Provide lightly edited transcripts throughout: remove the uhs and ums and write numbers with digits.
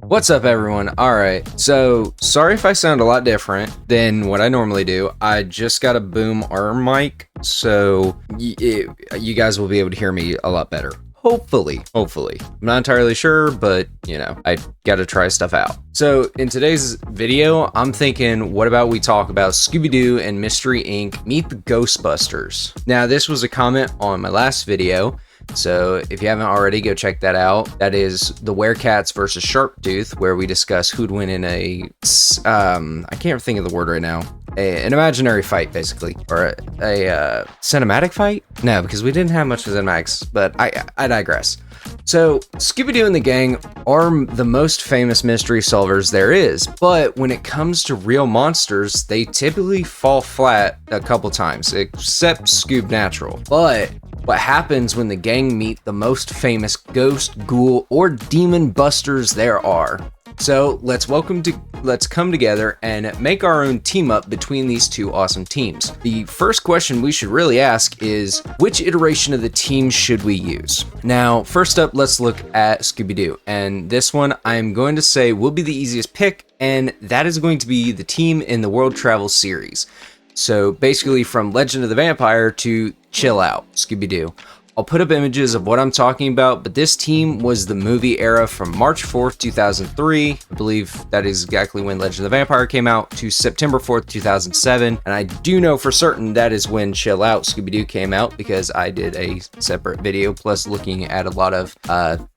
What's up, everyone? Alright, so sorry if I sound a lot different than what I normally do. I just got a boom arm mic, so you guys will be able to hear me a lot better. Hopefully. I'm not entirely sure, but I gotta try stuff out. So in today's video, I'm thinking, what about we talk about Scooby-Doo and Mystery Inc. Meet the Ghostbusters. Now, this was a comment on my last video, so if you haven't already, go check that out. That is the Werecats versus Sharptooth, where we discuss who'd win in a, I can't think of the word right now. An imaginary fight, basically, or a cinematic fight? No, because we didn't have much of cinematics, but I digress. So, Scooby-Doo and the gang are the most famous mystery solvers there is, but when it comes to real monsters, they typically fall flat a couple times, except Scoob Natural. But what happens when the gang meet the most famous ghost, ghoul, or demon busters there are? So let's come together and make our own team up between these two awesome teams. The first question we should really ask is, which iteration of the team should we use? Now, first up, let's look at Scooby-Doo. And this one I'm going to say will be the easiest pick, and that is going to be the team in the World Travel series. So basically from Legend of the Vampire to Chill Out, Scooby-Doo. I'll put up images of what I'm talking about, but this team was the movie era from March 4th, 2003. I believe that is exactly when Legend of the Vampire came out, to September 4th, 2007. And I do know for certain that is when Chill Out Scooby-Doo came out, because I did a separate video, plus looking at a lot of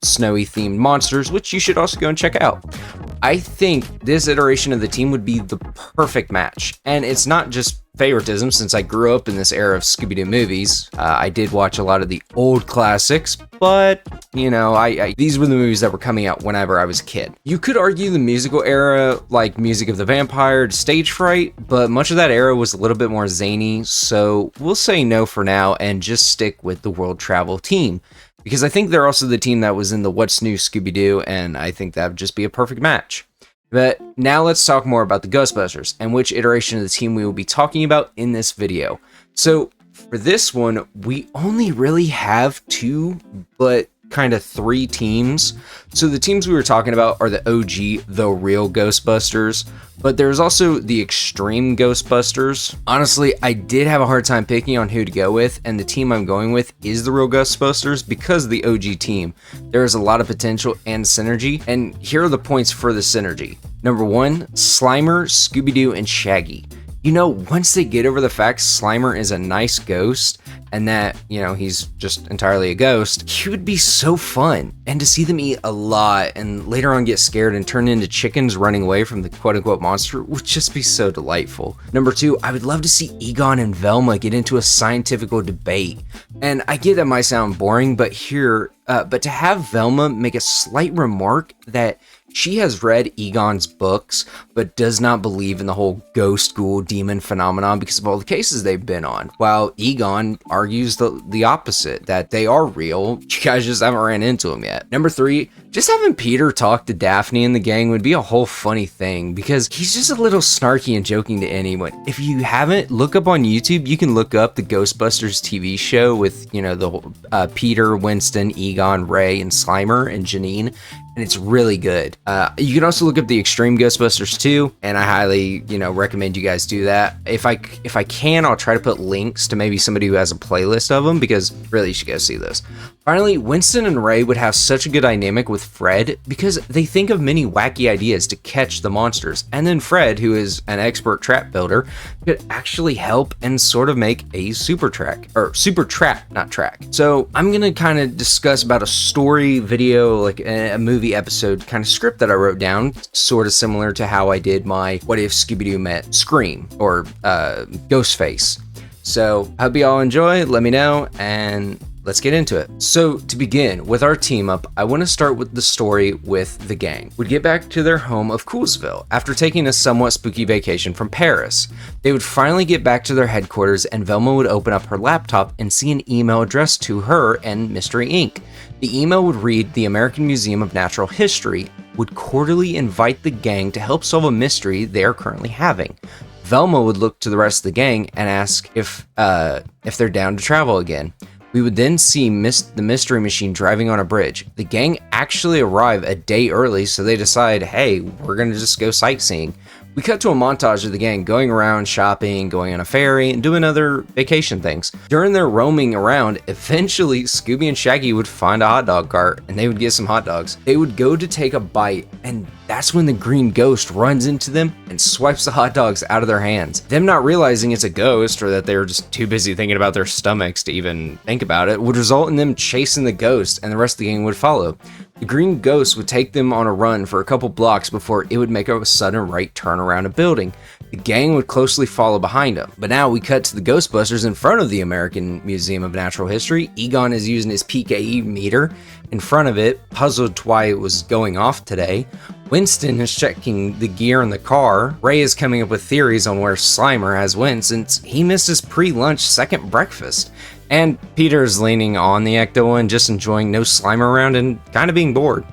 snowy themed monsters, which you should also go and check out. I think this iteration of the team would be the perfect match. And it's not just favoritism, since I grew up in this era of Scooby-Doo movies. I did watch a lot of the old classics, but these were the movies that were coming out whenever I was a kid. You could argue the musical era, like Music of the Vampire to Stage Fright, but much of that era was a little bit more zany, so we'll say no for now and just stick with the World Travel team, because I think they're also the team that was in the What's New Scooby-Doo, and I think that would just be a perfect match. But now let's talk more about the Ghostbusters and which iteration of the team we will be talking about in this video. So for this one, we only really have two, but kind of three teams. So the teams we were talking about are the OG, the real Ghostbusters, but there's also the extreme Ghostbusters. Honestly, I did have a hard time picking on who to go with, and the team I'm going with is the real Ghostbusters because of the OG team. There is a lot of potential and synergy, and here are the points for the synergy. Number one, Slimer, Scooby-Doo, and Shaggy. Once they get over the fact Slimer is a nice ghost and that, he's just entirely a ghost, he would be so fun. And to see them eat a lot and later on get scared and turn into chickens running away from the quote-unquote monster would just be so delightful. Number two, I would love to see Egon and Velma get into a scientific debate. And I get that might sound boring, but to have Velma make a slight remark that she has read Egon's books, but does not believe in the whole ghost, ghoul, demon phenomenon because of all the cases they've been on, while Egon argues the opposite, that they are real. You guys just haven't ran into them yet. Number three, just having Peter talk to Daphne and the gang would be a whole funny thing, because he's just a little snarky and joking to anyone. If you haven't, look up on YouTube. You can look up the Ghostbusters TV show with, the Peter, Winston, Egon, Ray, and Slimer, and Janine. And it's really good. You can also look up the Extreme Ghostbusters too, and I highly, recommend you guys do that. If I can, I'll try to put links to maybe somebody who has a playlist of them, because really you should go see this. Finally, Winston and Ray would have such a good dynamic with Fred because they think of many wacky ideas to catch the monsters, and then Fred, who is an expert trap builder, could actually help and sort of make a super trap, not track. So I'm gonna kind of discuss about a story video, like a movie episode kind of script that I wrote down, sort of similar to how I did my What If Scooby-Doo Met Scream or Ghostface. So I hope you all enjoy, let me know, and let's get into it. So to begin with our team up, I want to start with the story with the gang. Would get back to their home of Coolsville after taking a somewhat spooky vacation from Paris. They would finally get back to their headquarters, and Velma would open up her laptop and see an email addressed to her and Mystery Inc. The email would read, "The American Museum of Natural History would quarterly invite the gang to help solve a mystery they are currently having." Velma would look to the rest of the gang and ask if they're down to travel again. We would then see the mystery machine driving on a bridge. The gang actually arrive a day early, so they decide, hey, we're gonna just go sightseeing. We cut to a montage of the gang going around shopping, going on a ferry, and doing other vacation things. During their roaming around, eventually Scooby and Shaggy would find a hot dog cart and they would get some hot dogs. They would go to take a bite, and that's when the green ghost runs into them and swipes the hot dogs out of their hands. Them not realizing it's a ghost or that they were just too busy thinking about their stomachs to even think about it would result in them chasing the ghost, and the rest of the gang would follow. The green ghost would take them on a run for a couple blocks before it would make a sudden right turn around a building. The gang would closely follow behind them. But now we cut to the Ghostbusters in front of the American Museum of Natural History. Egon is using his PKE meter in front of it, puzzled why it was going off today. Winston is checking the gear in the car. Ray is coming up with theories on where Slimer has went since he missed his pre-lunch second breakfast. And Peter is leaning on the Ecto and just enjoying no Slimer around and kind of being bored.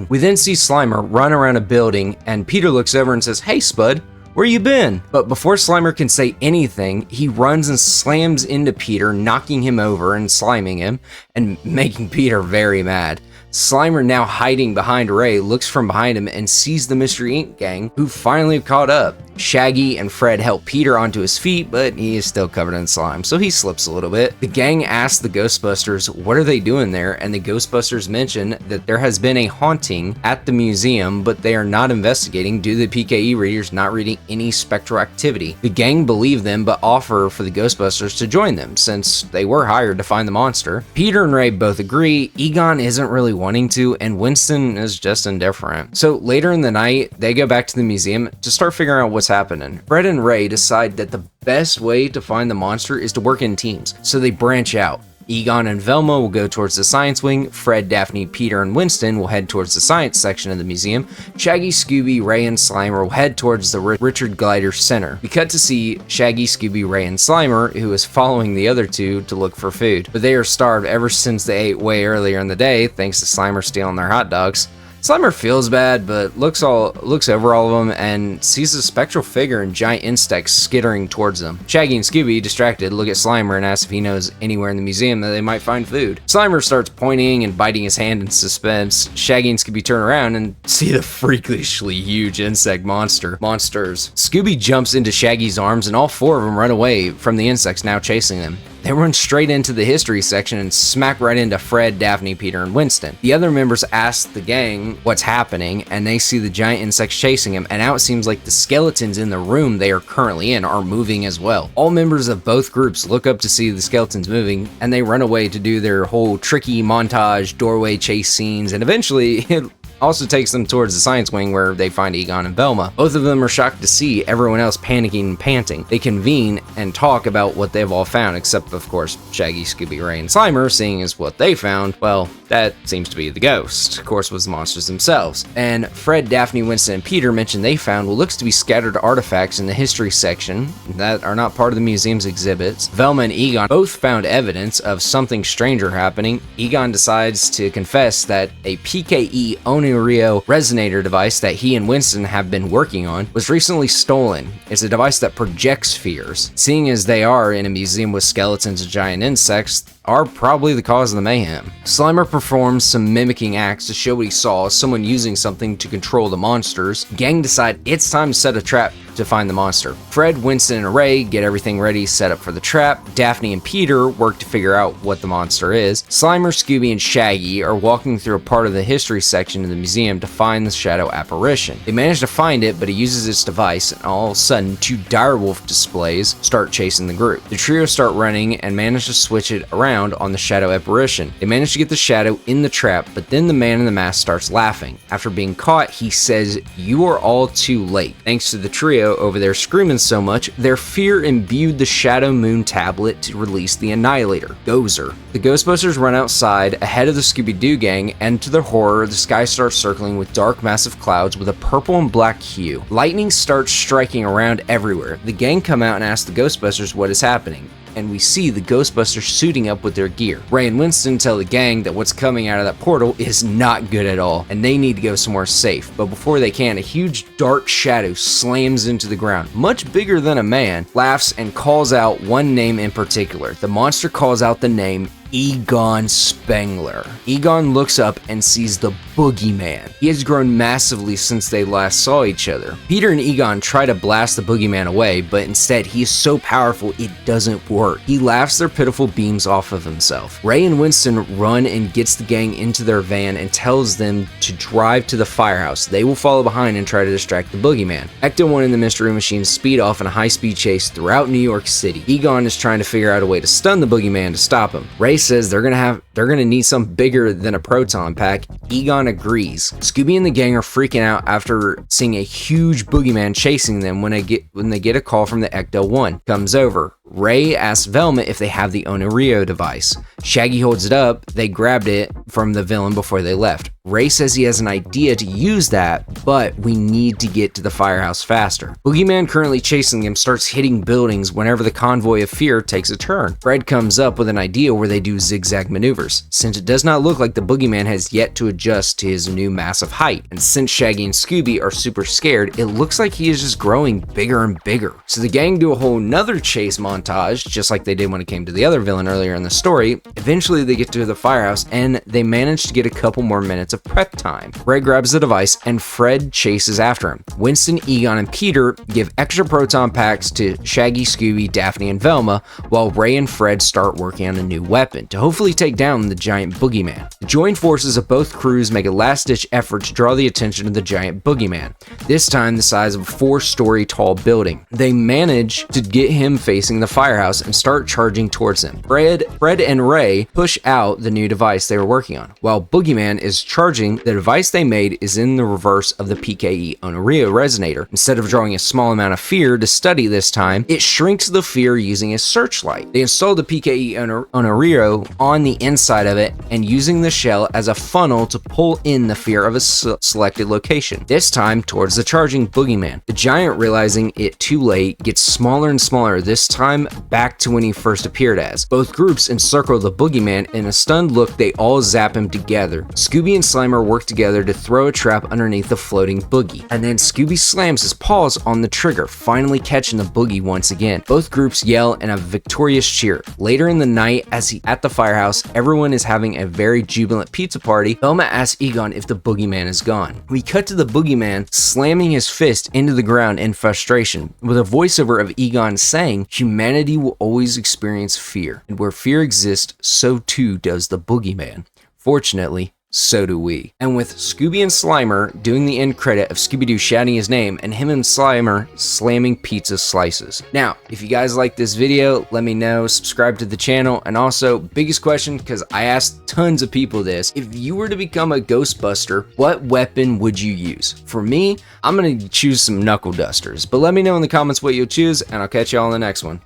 We then see Slimer run around a building, and Peter looks over and says, "Hey Spud, where you been?" But before Slimer can say anything, he runs and slams into Peter, knocking him over and sliming him, and making Peter very mad. Slimer, now hiding behind Ray, looks from behind him and sees the Mystery Inc. gang, who finally have caught up. Shaggy and Fred help Peter onto his feet, but he is still covered in slime, so he slips a little bit. The gang asks the Ghostbusters what are they doing there, and the Ghostbusters mention that there has been a haunting at the museum, but they are not investigating due to the PKE readers not reading any spectral activity. The gang believe them, but offer for the Ghostbusters to join them, since they were hired to find the monster. Peter and Ray both agree. Egon isn't really wanting to, and Winston is just indifferent. So later in the night, they go back to the museum to start figuring out what's happening. Fred and Ray decide that the best way to find the monster is to work in teams, so they branch out. Egon and Velma will go towards the science wing. Fred, Daphne, Peter, and Winston will head towards the science section of the museum. Shaggy, Scooby, Ray, and Slimer will head towards the Richard Glider Center. We cut to see Shaggy, Scooby, Ray, and Slimer, who is following the other two to look for food. But they are starved ever since they ate way earlier in the day, thanks to Slimer stealing their hot dogs. Slimer feels bad, but looks over all of them and sees a spectral figure and giant insects skittering towards them. Shaggy and Scooby, distracted, look at Slimer and ask if he knows anywhere in the museum that they might find food. Slimer starts pointing and biting his hand in suspense. Shaggy and Scooby turn around and see the freakishly huge insect monsters. Scooby jumps into Shaggy's arms and all four of them run away from the insects now chasing them. They run straight into the history section and smack right into Fred, Daphne, Peter, and Winston. The other members ask the gang what's happening, and they see the giant insects chasing him, and now it seems like the skeletons in the room they are currently in are moving as well. All members of both groups look up to see the skeletons moving, and they run away to do their whole tricky montage, doorway chase scenes, and eventually it also takes them towards the science wing where they find Egon and Velma. Both of them are shocked to see everyone else panicking and panting. They convene and talk about what they've all found, except of course Shaggy, Scooby, Ray, and Slimer, seeing as what they found, well, that seems to be the ghost. Of course, was the monsters themselves. And Fred, Daphne, Winston, and Peter mention they found what looks to be scattered artifacts in the history section that are not part of the museum's exhibits. Velma and Egon both found evidence of something stranger happening. Egon decides to confess that a PKE Rio resonator device that he and Winston have been working on was recently stolen. It's a device that projects fears. Seeing as they are in a museum with skeletons and giant insects, are probably the cause of the mayhem. Slimer performs some mimicking acts to show what he saw, someone using something to control the monsters. Gang decide it's time to set a trap to find the monster. Fred, Winston, and Ray get everything ready set up for the trap. Daphne and Peter work to figure out what the monster is. Slimer, Scooby, and Shaggy are walking through a part of the history section of the museum to find the shadow apparition. They manage to find it, but it uses its device, and all of a sudden, two direwolf displays start chasing the group. The trio start running and manage to switch it around on the shadow apparition. They manage to get the shadow in the trap, but then the man in the mask starts laughing. After being caught, he says, "You are all too late." Thanks to the trio over there screaming so much, their fear imbued the Shadow Moon tablet to release the Annihilator, Gozer. The Ghostbusters run outside ahead of the Scooby-Doo gang, and to their horror, the sky starts circling with dark, massive clouds with a purple and black hue. Lightning starts striking around everywhere. The gang come out and ask the Ghostbusters what is happening, and we see the Ghostbusters suiting up with their gear. Ray and Winston tell the gang that what's coming out of that portal is not good at all, and they need to go somewhere safe. But before they can, a huge dark shadow slams into the ground, much bigger than a man, laughs and calls out one name in particular. The monster calls out the name Egon Spengler. Egon looks up and sees the Boogeyman. He has grown massively since they last saw each other. Peter and Egon try to blast the Boogeyman away, but instead he is so powerful it doesn't work. He laughs their pitiful beams off of himself. Ray and Winston run and gets the gang into their van and tells them to drive to the firehouse. They will follow behind and try to distract the Boogeyman. Ecto-1 and the Mystery Machine speed off in a high-speed chase throughout New York City. Egon is trying to figure out a way to stun the Boogeyman to stop him. Ray says they're gonna need something bigger than a proton pack. Egon agrees. Scooby and the gang are freaking out after seeing a huge Boogeyman chasing them when they get a call from the Ecto-1. Comes over. Ray asks Velma if they have the Onorio device. Shaggy holds it up. They grabbed it from the villain before they left. Ray says he has an idea to use that, but we need to get to the firehouse faster. Boogeyman, currently chasing them, starts hitting buildings whenever the convoy of fear takes a turn. Fred comes up with an idea where they do zigzag maneuvers, since it does not look like the Boogeyman has yet to adjust to his new massive height. And since Shaggy and Scooby are super scared, it looks like he is just growing bigger and bigger. So the gang do a whole nother chase montage, just like they did when it came to the other villain earlier in the story. Eventually they get to the firehouse and they manage to get a couple more minutes of prep time. Ray grabs the device and Fred chases after him. Winston, Egon, and Peter give extra proton packs to Shaggy, Scooby, Daphne, and Velma, while Ray and Fred start working on a new weapon to hopefully take down the giant Boogeyman. The joined forces of both crews make a last-ditch effort to draw the attention of the giant Boogeyman, this time the size of a 4-story tall building. They manage to get him facing the firehouse and start charging towards him. Fred and Ray push out the new device they were working on. While Boogeyman is charging, the device they made is in the reverse of the PKE Onorio resonator. Instead of drawing a small amount of fear to study this time, it shrinks the fear using a searchlight. They installed the PKE Onorio on the inside of it and using the shell as a funnel to pull in the fear of a selected location, this time towards the charging Boogeyman. The giant, realizing it too late, gets smaller and smaller, this time back to when he first appeared as. Both groups encircle the Boogeyman. In a stunned look, they all zap him together. Scooby and Slimer work together to throw a trap underneath the floating Boogie, and then Scooby slams his paws on the trigger, finally catching the Boogie once again. Both groups yell in a victorious cheer. Later in the night, at the firehouse, everyone is having a very jubilant pizza party. Velma asks Egon if the Boogeyman is gone. We cut to the Boogeyman slamming his fist into the ground in frustration, with a voiceover of Egon saying, "Humanity will always experience fear, and where fear exists, so too does the Boogeyman. Fortunately, so do we." And with Scooby and Slimer doing the end credit of Scooby-Doo shouting his name and him and Slimer slamming pizza slices. Now, if you guys like this video, let me know, subscribe to the channel, and also, biggest question, because I asked tons of people this, if you were to become a Ghostbuster, what weapon would you use? For me, I'm gonna choose some knuckle dusters, but let me know in the comments what you'll choose, and I'll catch y'all in the next one.